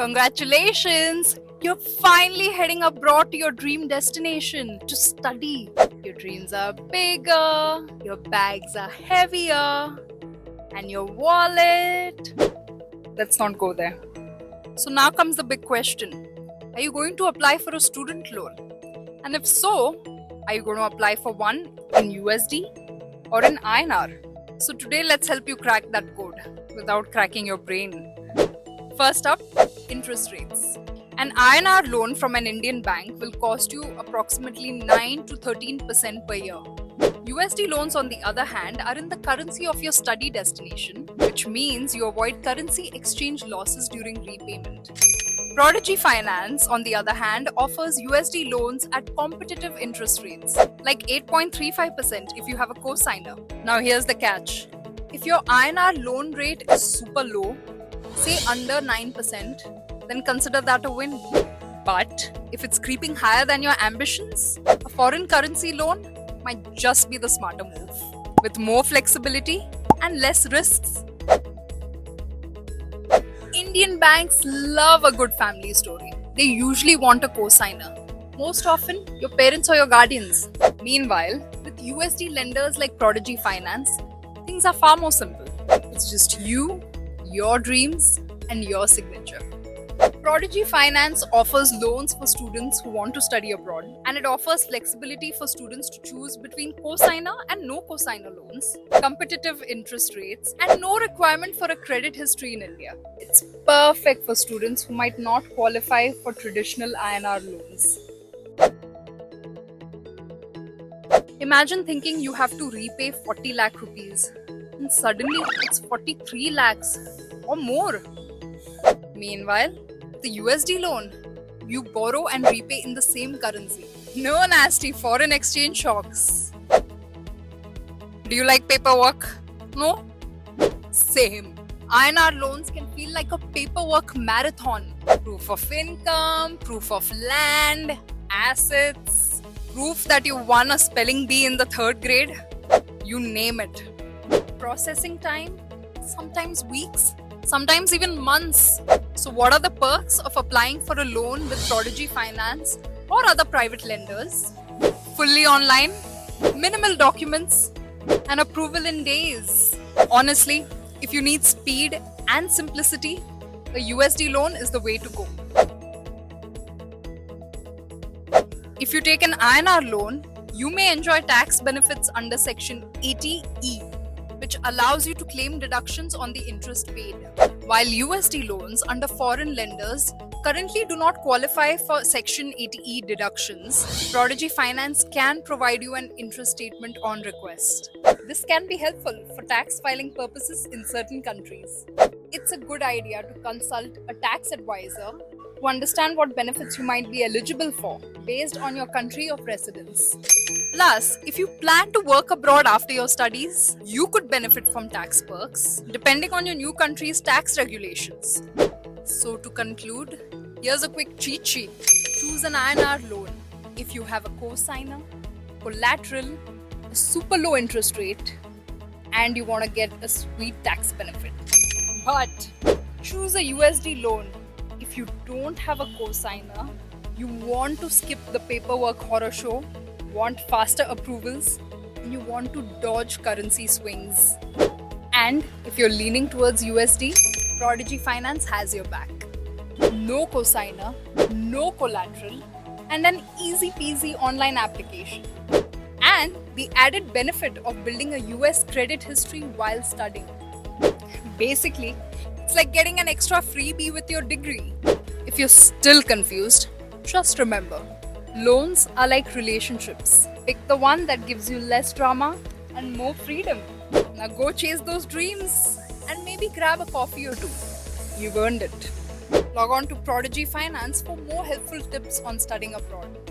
Congratulations! You're finally heading abroad to your dream destination to study. Your dreams are bigger, your bags are heavier, and your wallet. Let's not go there. So now comes the big question. Are you going to apply for a student loan? And if so, are you going to apply for one in USD or in INR? So today let's help you crack that code without cracking your brain. First up, interest rates. An INR loan from an Indian bank will cost you approximately 9 to 13% per year. USD loans, on the other hand, are in the currency of your study destination, which means you avoid currency exchange losses during repayment. Prodigy Finance, on the other hand, offers USD loans at competitive interest rates, like 8.35% if you have a cosigner. Now here's the catch. If your INR loan rate is super low, say under 9%, then consider that a win. But if it's creeping higher than your ambitions, a foreign currency loan might just be the smarter move, with more flexibility and less risks. Indian banks love a good family story. They usually want a cosigner. Most often, your parents or your guardians. Meanwhile, with USD lenders like Prodigy Finance, things are far more simple. It's just you, your dreams, and your signature. Prodigy Finance offers loans for students who want to study abroad, and it offers flexibility for students to choose between cosigner and no cosigner loans, competitive interest rates, and no requirement for a credit history in India. It's perfect for students who might not qualify for traditional INR loans. Imagine thinking you have to repay 40 lakh rupees, and suddenly it's 43 lakhs or more. Meanwhile, the USD loan, you borrow and repay in the same currency. No nasty foreign exchange shocks. Do you like paperwork? No? Same. INR loans can feel like a paperwork marathon. Proof of income, proof of land, assets, proof that you won a spelling bee in the 3rd grade. You name it. Processing time, sometimes weeks, sometimes even months. So what are the perks of applying for a loan with Prodigy Finance or other private lenders? Fully online, minimal documents, and approval in days. Honestly, if you need speed and simplicity, a USD loan is the way to go. If you take an INR loan, you may enjoy tax benefits under Section 80E, which allows you to claim deductions on the interest paid. While USD loans under foreign lenders currently do not qualify for Section 80E deductions, Prodigy Finance can provide you an interest statement on request. This can be helpful for tax filing purposes in certain countries. It's a good idea to consult a tax advisor to understand what benefits you might be eligible for based on your country of residence. Plus, if you plan to work abroad after your studies, you could benefit from tax perks depending on your new country's tax regulations. So to conclude, here's a quick cheat sheet. Choose an INR loan if you have a cosigner, collateral, a super low interest rate, and you want to get a sweet tax benefit. But choose a USD loan if you don't have a cosigner, you want to skip the paperwork horror show, want faster approvals, and you want to dodge currency swings. And if you're leaning towards USD, Prodigy Finance has your back. No cosigner, no collateral, and an easy peasy online application. And the added benefit of building a US credit history while studying. Basically, it's like getting an extra freebie with your degree. If you're still confused, just remember, loans are like relationships. Pick the one that gives you less drama and more freedom. Now go chase those dreams and maybe grab a coffee or two. You've earned it. Log on to Prodigy Finance for more helpful tips on studying abroad.